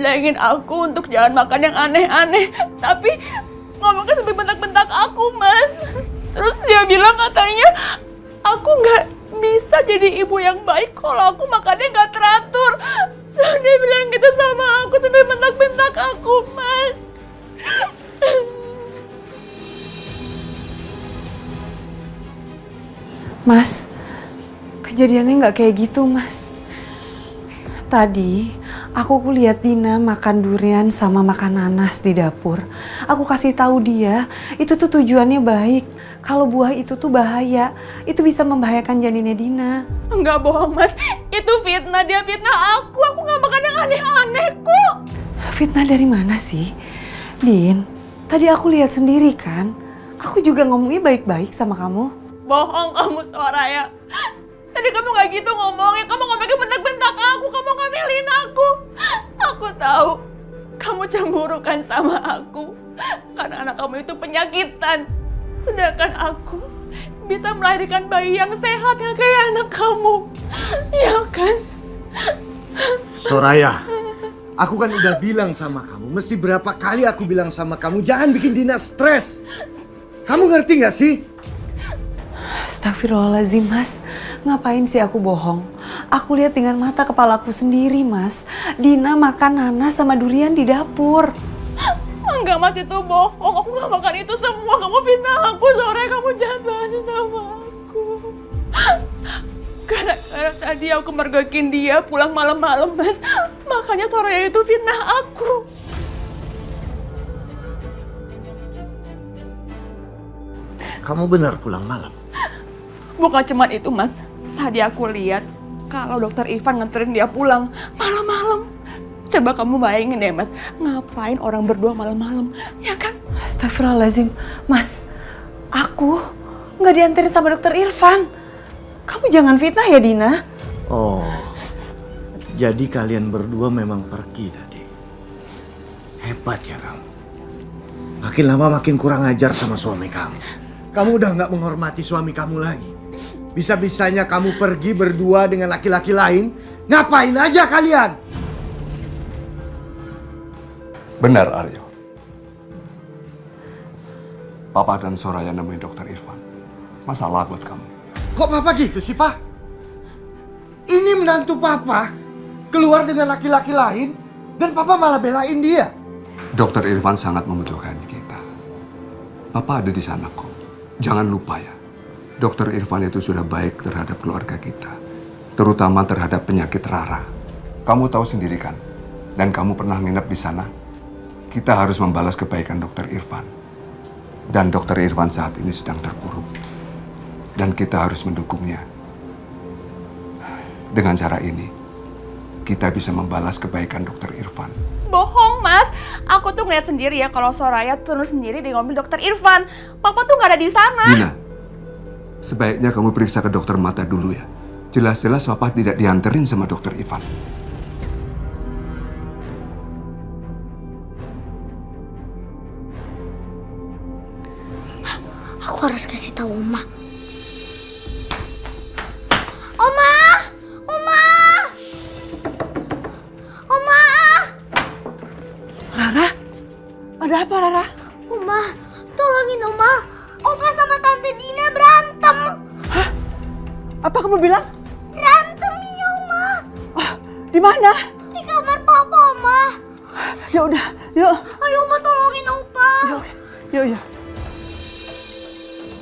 bilangin aku untuk jangan makan yang aneh-aneh. Tapi ngomongnya sampai bentak-bentak aku, Mas. Terus dia bilang katanya aku nggak bisa jadi ibu yang baik kalau aku makannya nggak teratur. Dia bilang gitu sama aku sampai bentak-bentak aku, Mas. Mas, kejadiannya nggak kayak gitu, Mas. Tadi aku lihat Dina makan durian sama makan nanas di dapur. Aku kasih tahu dia, itu tuh tujuannya baik. Kalau buah itu tuh bahaya, itu bisa membahayakan janinnya Dina. Enggak bohong, Mas. Itu fitnah, dia fitnah aku. Aku nggak makan yang aneh-aneh kok. Fitnah dari mana sih? Din, tadi aku lihat sendiri kan. Aku juga ngomongnya baik-baik sama kamu. Bohong kamu, Soraya. Tadi kamu nggak gitu ngomongnya. Kamu ngomongnya bentak-bentak aku. Kamu ngomelin aku. Aku tahu kamu cemburu kan sama aku. Karena anak kamu itu penyakitan. Sedangkan aku bisa melahirkan bayi yang sehat yang kayak anak kamu. Iya kan? Soraya, aku kan udah bilang sama kamu. Mesti berapa kali aku bilang sama kamu, jangan bikin Dina stres. Kamu ngerti gak sih? Astagfirullahaladzim, Mas. Ngapain sih aku bohong? Aku lihat dengan mata kepalaku sendiri, Mas. Dina makan nanas sama durian di dapur. Enggak, Mas, itu bohong. Aku gak makan itu semua. Kamu fitnah aku, Soraya. Kamu jahat banget sama aku. Karena tadi aku mergokin dia pulang malam-malam, Mas. Makanya Soraya itu fitnah aku. Kamu benar pulang malam? Bukan cuma itu, Mas. Tadi aku lihat kalau dokter Irfan nganterin dia pulang malam-malam. Coba kamu bayangin deh, Mas. Ngapain orang berdua malam-malam, ya kan? Astagfirullahaladzim. Mas, aku nggak dianterin sama dokter Irfan. Kamu jangan fitnah ya, Dina. Oh, jadi kalian berdua memang pergi tadi. Hebat ya kamu. Makin lama makin kurang ajar sama suami kamu. Kamu udah nggak menghormati suami kamu lagi. Bisa-bisanya kamu pergi berdua dengan laki-laki lain. Ngapain aja kalian? Benar, Aryo. Papa dan Soraya nemuin dokter Irfan. Masalah buat kamu. Kok papa gitu sih, Pak? Ini menantu papa keluar dengan laki-laki lain dan papa malah belain dia. Dokter Irfan sangat membutuhkan kita. Papa ada di sana kok. Jangan lupa ya, dokter Irfan itu sudah baik terhadap keluarga kita. Terutama terhadap penyakit Rara. Kamu tahu sendiri kan, dan kamu pernah nginep di sana. Kita harus membalas kebaikan dokter Irfan. Dan dokter Irfan saat ini sedang terpuruk. Dan kita harus mendukungnya. Dengan cara ini, kita bisa membalas kebaikan dokter Irfan. Bohong, Mas. Aku tuh ngeliat sendiri ya kalau Soraya turun sendiri di mobil dokter Irfan. Papa tuh nggak ada di sana. Dina, sebaiknya kamu periksa ke dokter mata dulu ya. Jelas-jelas papa tidak dianterin sama dokter Irfan. Aku harus kasih tahu Oma. Oma! Oma! Oma! Rara? Ada apa, Rara? Oma, tolongin Oma. Opa sama Tante Dina berantem. Hah? Apa kamu bilang? Berantem ya, Oma. Oh, di mana? Di kamar Papa, Oma. Ya udah, yuk. Ayo, Oma, tolongin Opa. Yuk.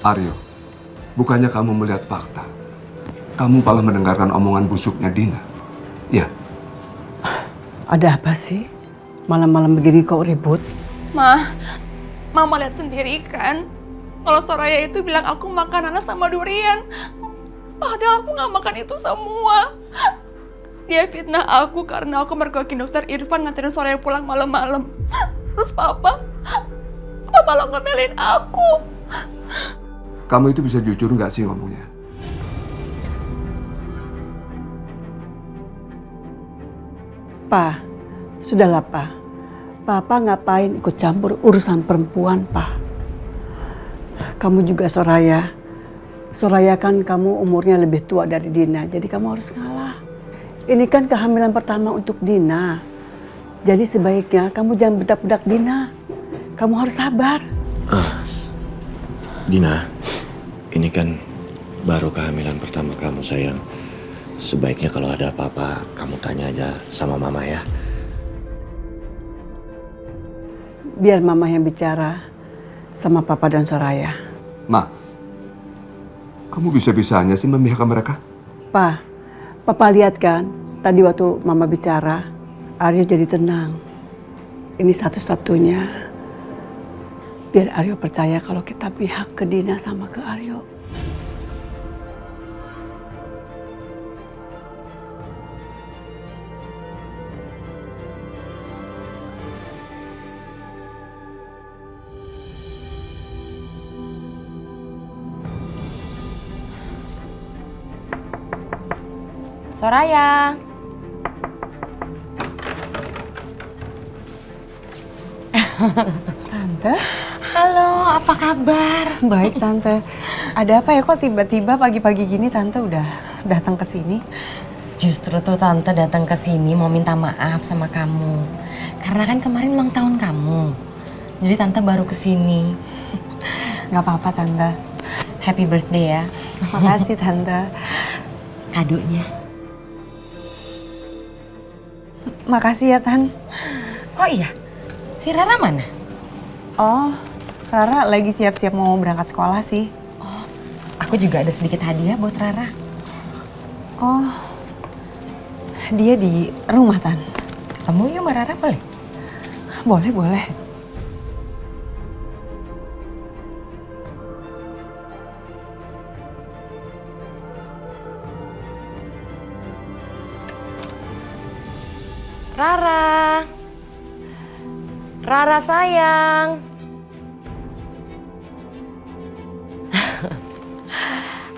Aryo, bukannya kamu melihat fakta. Kamu malah mendengarkan omongan busuknya Dina. Ya. Ada apa sih? Malam-malam begini kok ribut? Mama lihat sendiri kan. Kalau Soraya itu bilang aku makan nanas sama durian. Padahal aku nggak makan itu semua. Dia fitnah aku karena aku mergokin dokter Irfan nganterin Soraya pulang malam-malam. Terus Papa malah ngomelin aku. Kamu itu bisa jujur nggak sih ngomongnya? Pa, sudahlah Pa. Papa ngapain ikut campur urusan perempuan, Pa? Kamu juga Soraya. Soraya kan kamu umurnya lebih tua dari Dina, jadi kamu harus ngalah. Ini kan kehamilan pertama untuk Dina. Jadi sebaiknya kamu jangan bedak-bedak Dina. Kamu harus sabar. Dina, ini kan baru kehamilan pertama kamu sayang. Sebaiknya kalau ada apa-apa kamu tanya aja sama mama ya. Biar mama yang bicara sama papa dan Soraya. Ma, kamu bisa-bisanya sih memihak ke mereka? Pa, papa lihat kan tadi waktu mama bicara, Aryo jadi tenang. Ini satu-satunya biar Aryo percaya kalau kita pihak ke Dina sama ke Aryo. Soraya. Tante? Halo, apa kabar? Baik Tante. Ada apa ya kok tiba-tiba pagi-pagi gini Tante udah datang ke sini? Justru tuh Tante datang ke sini mau minta maaf sama kamu. Karena kan kemarin ulang tahun kamu. Jadi Tante baru ke sini. Gak apa-apa Tante. Happy birthday ya. Makasih Tante. Kadonya. Makasih ya Tan. Oh iya, si Rara mana? Oh, Rara lagi siap-siap mau berangkat sekolah sih. Oh, aku juga ada sedikit hadiah buat Rara. Oh, dia di rumah Tan. Kamu yuk sama Rara boleh? Boleh, boleh. Rara. Rara sayang.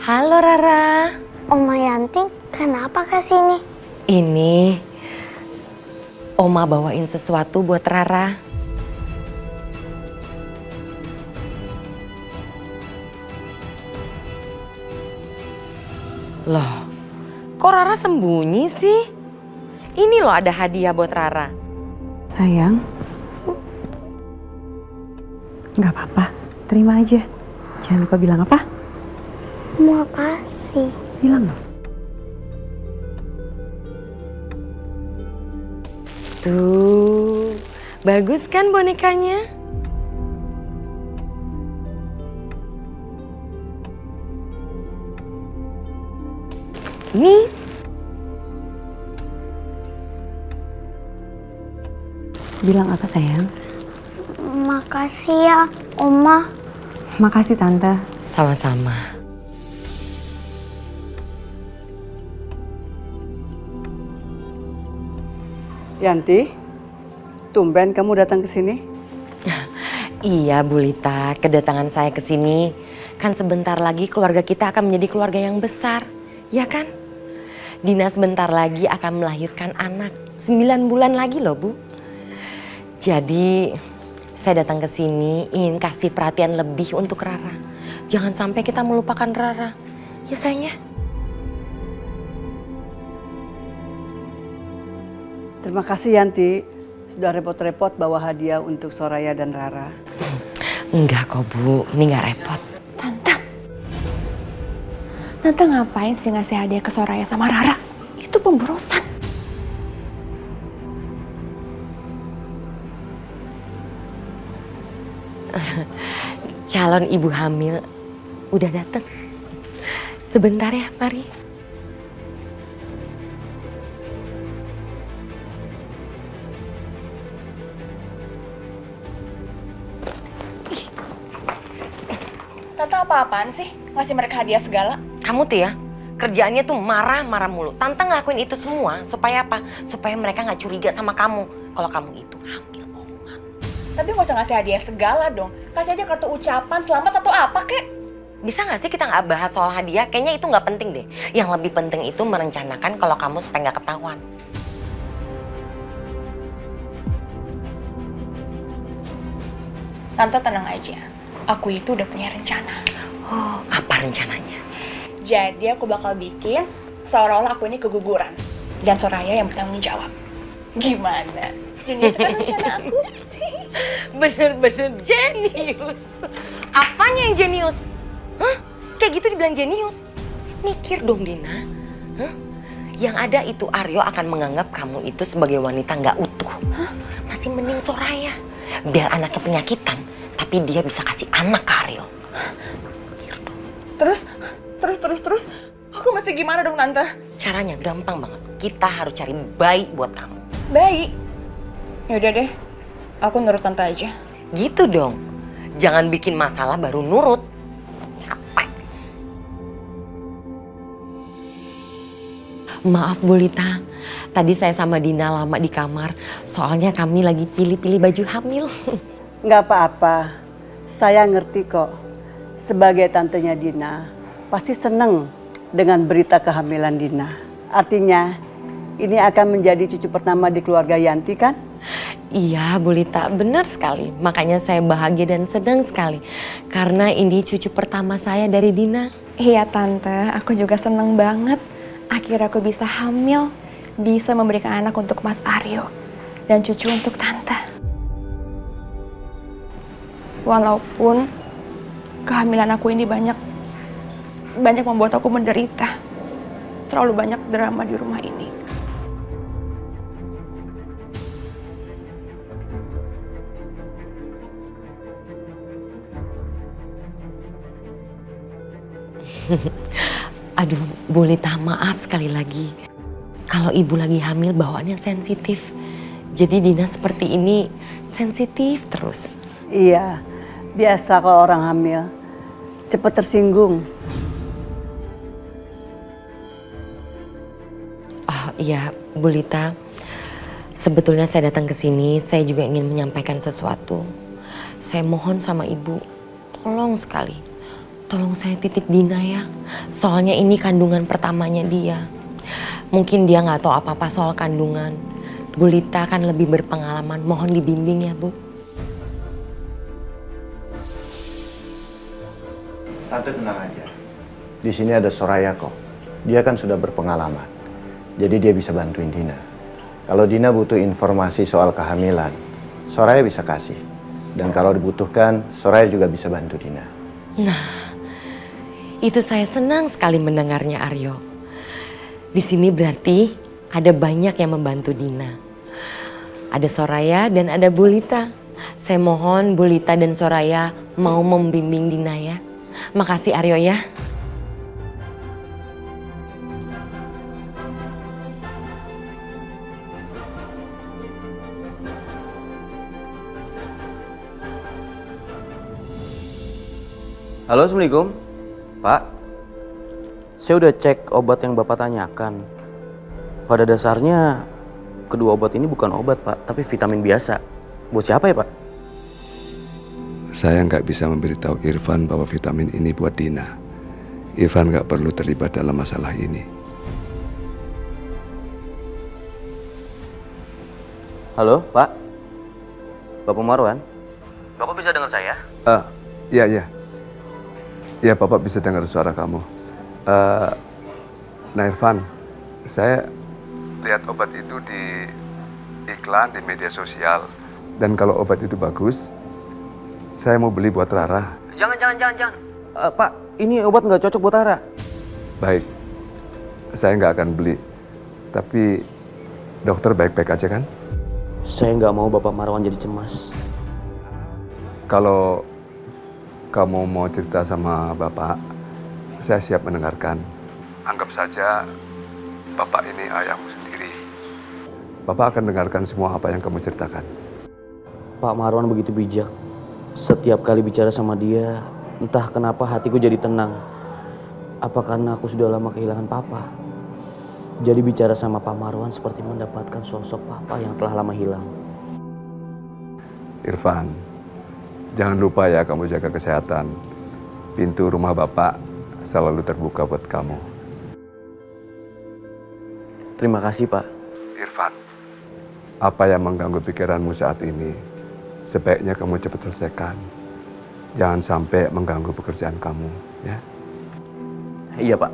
Halo Rara. Oma Yanti, kenapa ke sini? Ini Oma bawain sesuatu buat Rara. Loh, kok Rara sembunyi sih? Ini loh ada hadiah buat Rara. Sayang. Nggak apa-apa, terima aja. Jangan lupa bilang apa? Makasih. Bilang dong. Tuh, bagus kan bonekanya? Nih. Bilang apa sayang? Makasih ya, Oma. Makasih Tante. Sama-sama. Yanti, tumben kamu datang ke sini? Iya Bu Lita, kedatangan saya ke sini kan sebentar lagi keluarga kita akan menjadi keluarga yang besar, ya kan? Dina sebentar lagi akan melahirkan anak, 9 bulan lagi loh Bu. Jadi saya datang ke sini ingin kasih perhatian lebih untuk Rara. Jangan sampai kita melupakan Rara, ya sayangnya. Terima kasih Yanti, sudah repot-repot bawa hadiah untuk Soraya dan Rara. Enggak kok Bu, ini nggak repot. Tante ngapain sih ngasih hadiah ke Soraya sama Rara? Itu pemborosan. Calon ibu hamil udah datang. Sebentar ya, mari. Tante apa-apaan sih? Ngasih mereka hadiah segala? Kamu tuh ya, kerjaannya tuh marah-marah mulu. Tante ngelakuin itu semua supaya apa? Supaya mereka nggak curiga sama kamu. Kalau kamu itu hamil bohongan. Tapi nggak usah ngasih hadiah segala dong. Kasih aja kartu ucapan selamat atau apa kek. Bisa nggak sih kita nggak bahas soal hadiah? Kayaknya itu nggak penting deh. Yang lebih penting itu merencanakan kalau kamu supaya nggak ketahuan. Tante tenang aja. Aku itu udah punya rencana. Oh, apa rencananya? Jadi aku bakal bikin seolah-olah aku ini keguguran. Dan Soraya yang bertanggung jawab. Gimana? Jenius kan rencana aku. Bener-bener jenius. Apanya yang jenius? Hah? Kayak gitu dibilang jenius? Mikir dong Dina. Hah? Yang ada itu Aryo akan menganggap kamu itu sebagai wanita nggak utuh. Hah? Masih mending Soraya. Biar anaknya penyakitan, tapi dia bisa kasih anak ke Aryo. Terus? Aku mesti gimana dong Tante? Caranya gampang banget. Kita harus cari bayi buat kamu. Baik. Yaudah deh, aku nurut Tante aja. Gitu dong. Jangan bikin masalah baru nurut. Capek. Maaf Bu Lita, tadi saya sama Dina lama di kamar. Soalnya kami lagi pilih-pilih baju hamil. Nggak apa-apa, saya ngerti kok. Sebagai tantenya Dina, pasti seneng dengan berita kehamilan Dina. Artinya, ini akan menjadi cucu pertama di keluarga Yanti kan? Iya Bu Lita, benar sekali. Makanya saya bahagia dan senang sekali. Karena ini cucu pertama saya dari Dina. Iya Tante, aku juga seneng banget. Akhirnya aku bisa hamil, bisa memberikan anak untuk Mas Aryo, dan cucu untuk Tante. Walaupun kehamilan aku ini banyak membuat aku menderita. Terlalu banyak drama di rumah ini. Aduh, Bu Lita, maaf sekali lagi. Kalau ibu lagi hamil bawaannya sensitif. Jadi Dina seperti ini sensitif terus. Iya, biasa kalau orang hamil. Cepat tersinggung. Oh iya, Bu Lita. Sebetulnya saya datang ke sini, saya juga ingin menyampaikan sesuatu. Saya mohon sama ibu, tolong sekali. Tolong saya titip Dina ya. Soalnya ini kandungan pertamanya dia. Mungkin dia nggak tahu apa-apa soal kandungan. Bu Lita kan lebih berpengalaman, mohon dibimbing ya Bu. Tante tenang aja. Di sini ada Soraya kok. Dia kan sudah berpengalaman. Jadi dia bisa bantuin Dina. Kalau Dina butuh informasi soal kehamilan, Soraya bisa kasih. Dan kalau dibutuhkan, Soraya juga bisa bantu Dina. Nah, itu saya senang sekali mendengarnya Aryo. Di sini berarti ada banyak yang membantu Dina. Ada Soraya dan ada Bu Lita. Saya mohon Bu Lita dan Soraya mau membimbing Dina ya. Makasih Aryo ya. Halo, Assalamualaikum. Pak, saya udah cek obat yang Bapak tanyakan. Pada dasarnya, kedua obat ini bukan obat, Pak, tapi vitamin biasa. Buat siapa ya, Pak? Saya nggak bisa memberitahu Irfan bahwa vitamin ini buat Dina. Irfan nggak perlu terlibat dalam masalah ini. Halo, Pak. Bapak Marwan. Bapak bisa dengar saya? Iya. Ya, Bapak bisa dengar suara kamu. Nah, Irfan, saya lihat obat itu di iklan di media sosial. Dan kalau obat itu bagus, saya mau beli buat Rara. Jangan. Pak, ini obat nggak cocok buat Rara. Baik, saya nggak akan beli. Tapi dokter baik-baik aja kan? Saya nggak mau Bapak Marwan jadi cemas. Kalau kamu mau cerita sama Bapak, saya siap mendengarkan. Anggap saja Bapak ini ayahmu sendiri. Bapak akan dengarkan semua apa yang kamu ceritakan. Pak Marwan begitu bijak. Setiap kali bicara sama dia, entah kenapa hatiku jadi tenang. Apa karena aku sudah lama kehilangan Papa? Jadi bicara sama Pak Marwan seperti mendapatkan sosok Papa yang telah lama hilang. Irfan, jangan lupa ya kamu jaga kesehatan. Pintu rumah Bapak selalu terbuka buat kamu. Terima kasih, Pak. Irfan, apa yang mengganggu pikiranmu saat ini, sebaiknya kamu cepat selesaikan. Jangan sampai mengganggu pekerjaan kamu, ya. Iya, Pak.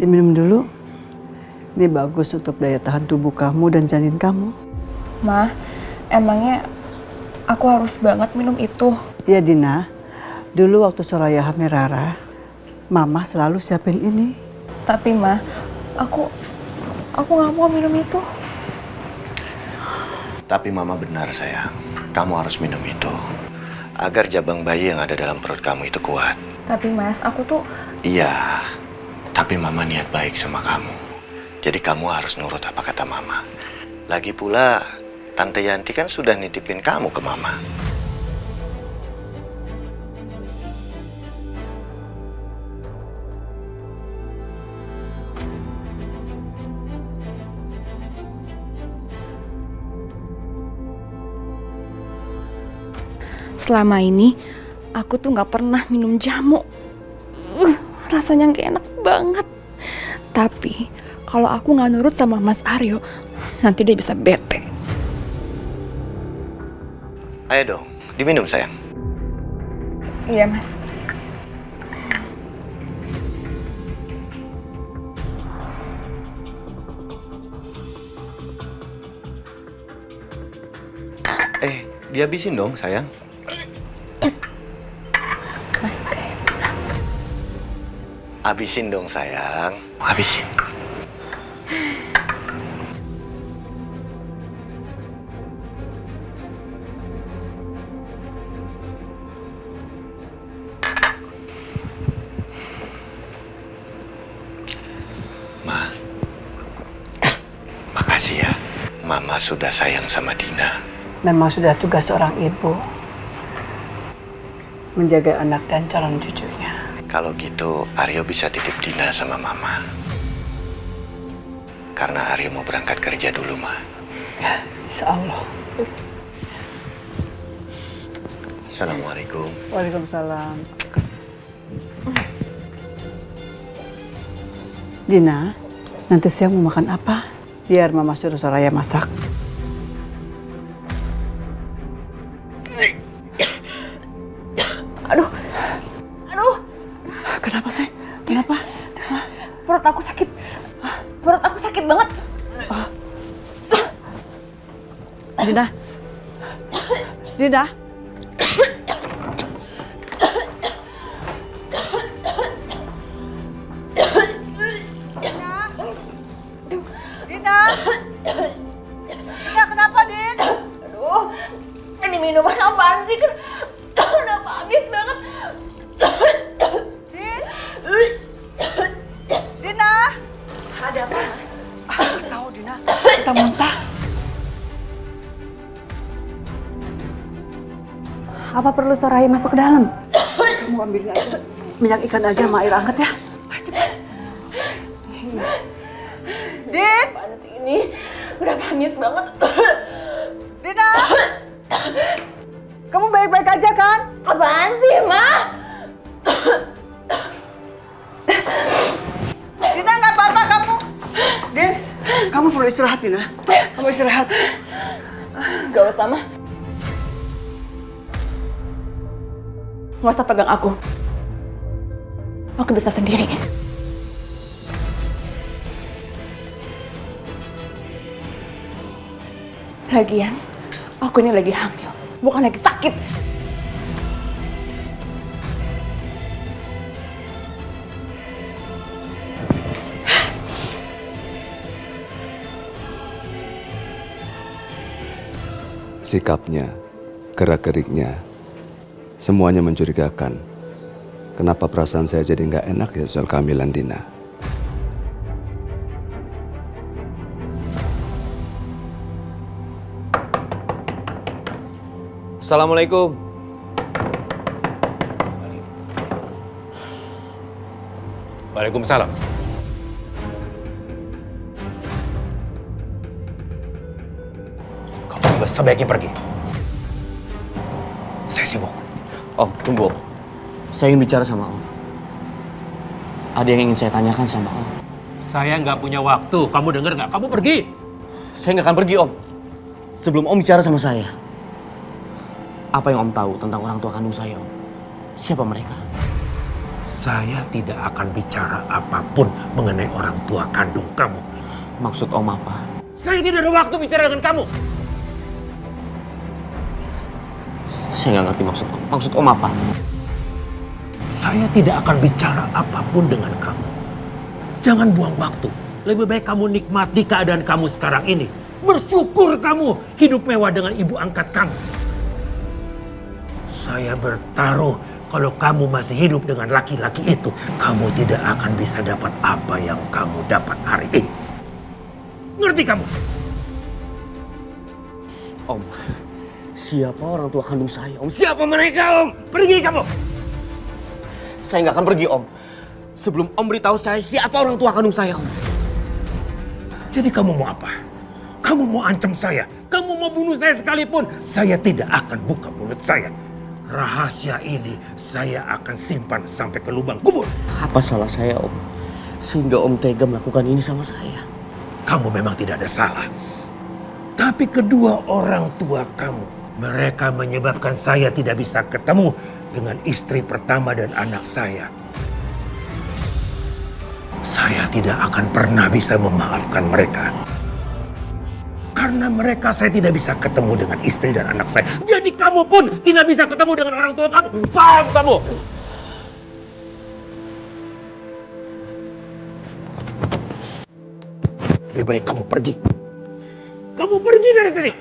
Diminum dulu. Ini bagus untuk daya tahan tubuh kamu dan janin kamu. Ma, emangnya aku harus banget minum itu? Iya Dina, dulu waktu Soraya hamil Rara, Mama selalu siapin ini. Tapi Ma, aku nggak mau minum itu. Tapi Mama benar sayang, kamu harus minum itu. Agar jabang bayi yang ada dalam perut kamu itu kuat. Tapi Mas, aku tuh... Iya, tapi Mama niat baik sama kamu. Jadi kamu harus nurut apa kata Mama. Lagi pula, Tante Yanti kan sudah nitipin kamu ke Mama. Selama ini, aku tuh nggak pernah minum jamu. Rasanya nggak enak banget. Tapi, kalau aku nggak nurut sama Mas Aryo, nanti dia bisa bete. Ayo dong, diminum sayang. Iya, Mas. Dihabisin dong sayang. Mas, Habisin dong sayang, habisin. Ma, makasih ya. Mama sudah sayang sama Dina. Memang sudah tugas seorang ibu menjaga anak dan calon cucunya. Kalau gitu, Aryo bisa titip Dina sama Mama. Karena Aryo mau berangkat kerja dulu, Ma. Ya, insya Allah. Assalamualaikum. Waalaikumsalam. Dina, nanti siang mau makan apa? Biar Mama suruh Soraya masak. aduh, Kenapa sih? Kenapa? perut aku sakit. Perut aku sakit banget. Dina. Dina. Dina! Dina, kenapa, Din? Aduh, ini minuman apaan sih? Kenapa habis banget? Din? Dina! Ada apa? Nggak tahu, Dina. Kita muntah. Apa perlu Soraya masuk ke dalam? Kamu ambil aja minyak ikan aja sama air hangat ya. Din! Apaan sih ini? Udah habis banget. Dina! Kamu baik-baik aja kan? Apaan sih, Ma? Dina, nggak apa-apa kamu. Din, kamu perlu istirahat, Dina. Kamu istirahat. Gak usah, Ma. Gak usah pegang aku. Aku bisa sendiri. Lagian, aku ini lagi hamil, bukan lagi sakit. Sikapnya, gerak-geriknya, semuanya mencurigakan. Kenapa perasaan saya jadi nggak enak ya soal kehamilan Dina? Assalamualaikum. Waalaikumsalam. Kamu sebaiknya pergi. Saya sibuk. Om, tunggu Om. Saya ingin bicara sama Om. Ada yang ingin saya tanyakan sama Om. Saya nggak punya waktu. Kamu dengar nggak? Kamu pergi. Saya nggak akan pergi Om. Sebelum Om bicara sama saya. Apa yang Om tahu tentang orang tua kandung saya Om? Siapa mereka? Saya tidak akan bicara apapun mengenai orang tua kandung kamu. Maksud Om apa? Saya tidak ada waktu bicara dengan kamu. Saya nggak ngerti maksud Om. Maksud Om apa? Saya tidak akan bicara apapun dengan kamu. Jangan buang waktu. Lebih baik kamu nikmati keadaan kamu sekarang ini. Bersyukur kamu hidup mewah dengan ibu angkat kamu. Saya bertaruh kalau kamu masih hidup dengan laki-laki itu, kamu tidak akan bisa dapat apa yang kamu dapat hari ini. Ngerti kamu? Om, siapa orang tua kandung saya? Om, siapa mereka Om? Pergi kamu! Saya nggak akan pergi Om. Sebelum Om beritahu saya siapa orang tua kandung saya Om. Jadi kamu mau apa? Kamu mau ancam saya? Kamu mau bunuh saya sekalipun? Saya tidak akan buka mulut saya. Rahasia ini saya akan simpan sampai ke lubang kubur. Apa salah saya Om? Sehingga Om tega melakukan ini sama saya. Kamu memang tidak ada salah. Tapi kedua orang tua kamu, mereka menyebabkan saya tidak bisa ketemu dengan istri pertama dan anak saya. Saya tidak akan pernah bisa memaafkan mereka. Karena mereka saya tidak bisa ketemu dengan istri dan anak saya. Jadi kamu pun tidak bisa ketemu dengan orang tua kamu. Paham kamu? Lebih baik kamu pergi. Kamu pergi dari sini.